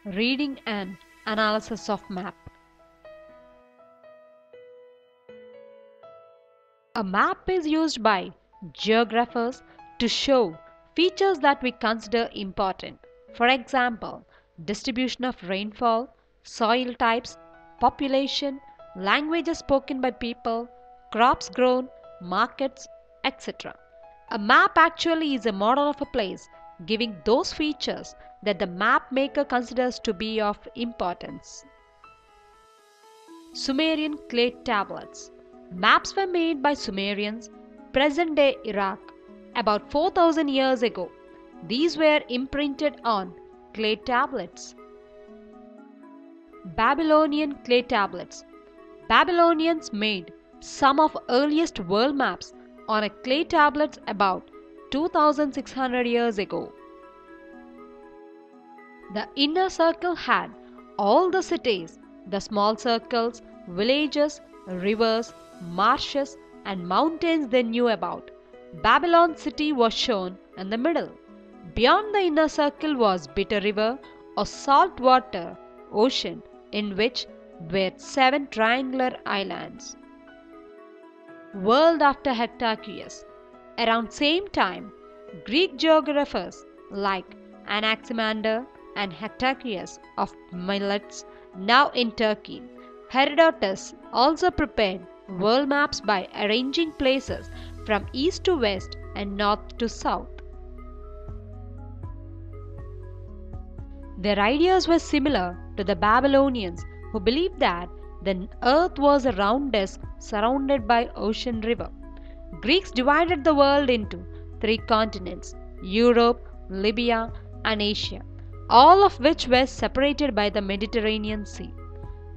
Reading and analysis of map. A map is used by geographers to show features that we consider important. For example, distribution of rainfall, soil types, population, languages spoken by people, crops grown, markets, etc. A map actually is a model of a place, giving those features that the map maker considers to be of importance. Sumerian clay tablets. Maps were made by Sumerians, present-day Iraq, about 4000 years ago. These were imprinted on clay tablets. Babylonian clay tablets. Babylonians made some of earliest world maps on a clay tablets about 2600 years ago. The inner circle had all the cities, the small circles, villages, rivers, marshes and mountains they knew about. Babylon city was shown in the middle. Beyond the inner circle was Bitter River or salt water ocean, in which were 7 triangular islands. World after Hectacius. Around same time, Greek geographers like Anaximander and Hectacius of Miletus, now in Turkey. Herodotus also prepared world maps by arranging places from east to west and north to south. Their ideas were similar to the Babylonians, who believed that the earth was a round disk surrounded by ocean river. Greeks divided the world into 3 continents: Europe, Libya, and Asia, all of which were separated by the Mediterranean Sea.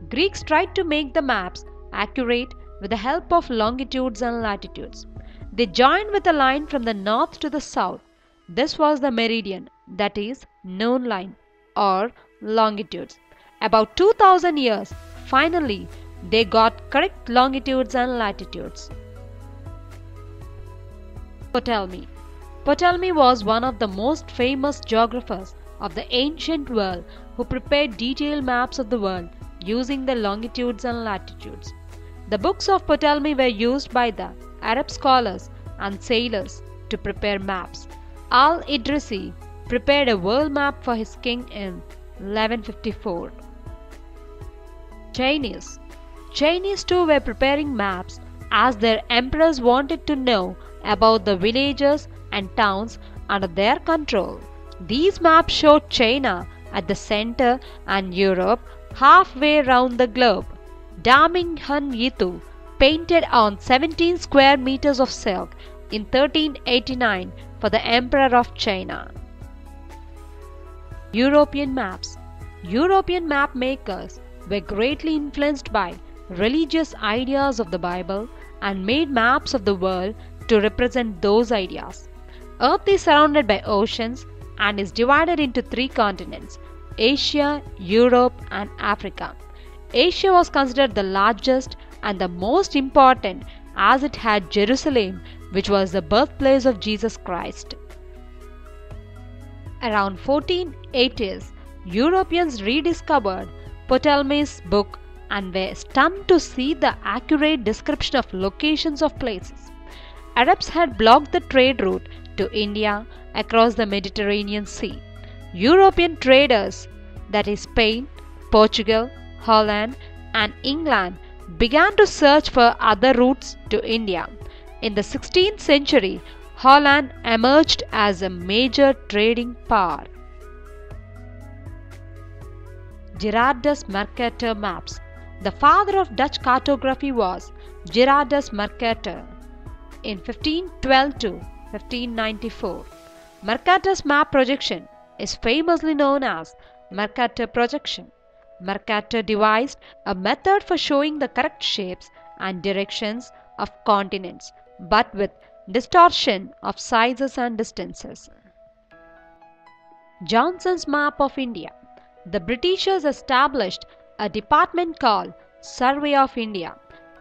Greeks tried to make the maps accurate with the help of longitudes and latitudes. They joined with a line from the north to the south. This was the meridian, that is, known line, or longitudes. About 2000 years, finally, they got correct longitudes and latitudes. Ptolemy. Ptolemy was one of the most famous geographers of the ancient world who prepared detailed maps of the world using the longitudes and latitudes. The books of Ptolemy were used by the Arab scholars and sailors to prepare maps. Al-Idrisi prepared a world map for his king in 1154. Chinese. Chinese too were preparing maps as their emperors wanted to know about the villages and towns under their control. These maps showed China at the center and Europe halfway round the globe. Daming Han Yitu painted on 17 square meters of silk in 1389 for the Emperor of China. European maps. European map makers were greatly influenced by religious ideas of the Bible and made maps of the world to represent those ideas. Earth is surrounded by oceans and is divided into 3 continents: Asia, Europe, and Africa. Asia was considered the largest and the most important as it had Jerusalem, which was the birthplace of Jesus Christ. Around 1480s, Europeans rediscovered Ptolemy's book and were stunned to see the accurate description of locations of places. Arabs had blocked the trade route to India across the Mediterranean Sea. European traders, that is Spain, Portugal, Holland, and England, began to search for other routes to India. In the 16th century, Holland emerged as a major trading power. Gerardus Mercator maps. The father of Dutch cartography was Gerardus Mercator in 1512 to 1594. Mercator's map projection is famously known as Mercator projection. Mercator devised a method for showing the correct shapes and directions of continents, but with distortion of sizes and distances. Johnson's map of India. The Britishers established a department called Survey of India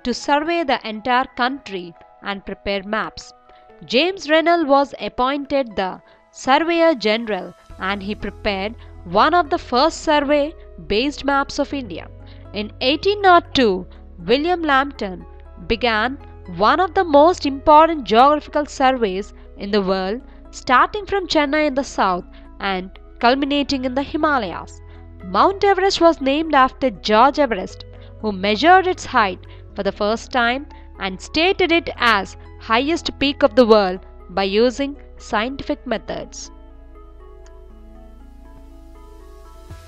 to survey the entire country and prepare maps. James Rennell was appointed the Surveyor General and he prepared one of the first survey-based maps of India. In 1802, William Lambton began one of the most important geographical surveys in the world, starting from Chennai in the south and culminating in the Himalayas. Mount Everest was named after George Everest, who measured its height for the first time and stated it as highest peak of the world by using scientific methods.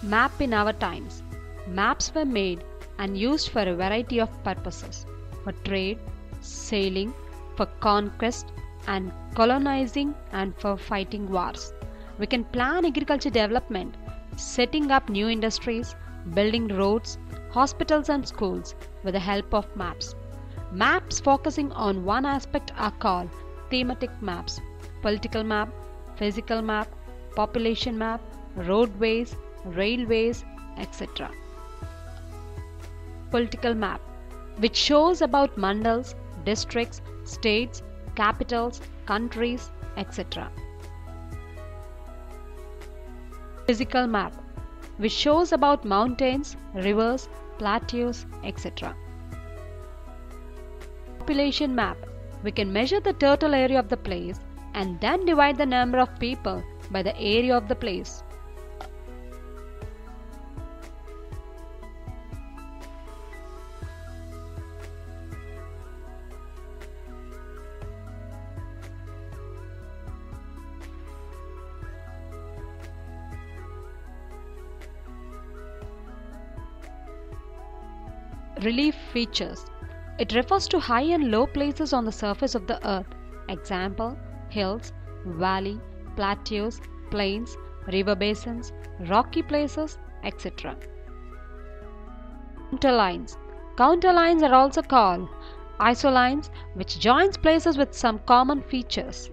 Map in our times. Maps were made and used for a variety of purposes: for trade, sailing, for conquest and colonizing, and for fighting wars. We can plan agriculture development, setting up new industries, building roads, hospitals and schools with the help of maps. Maps focusing on one aspect are called thematic maps: political map, physical map, population map, roadways, railways, etc. Political map, which shows about mandals, districts, states, capitals, countries, etc. Physical map, which shows about mountains, rivers, plateaus, etc. Population map, we can measure the total area of the place and then divide the number of people by the area of the place. Relief features. It refers to high and low places on the surface of the earth. Example: hills, valley, plateaus, plains, river basins, rocky places, etc. Counterlines. Counterlines are also called isolines, which joins places with some common features.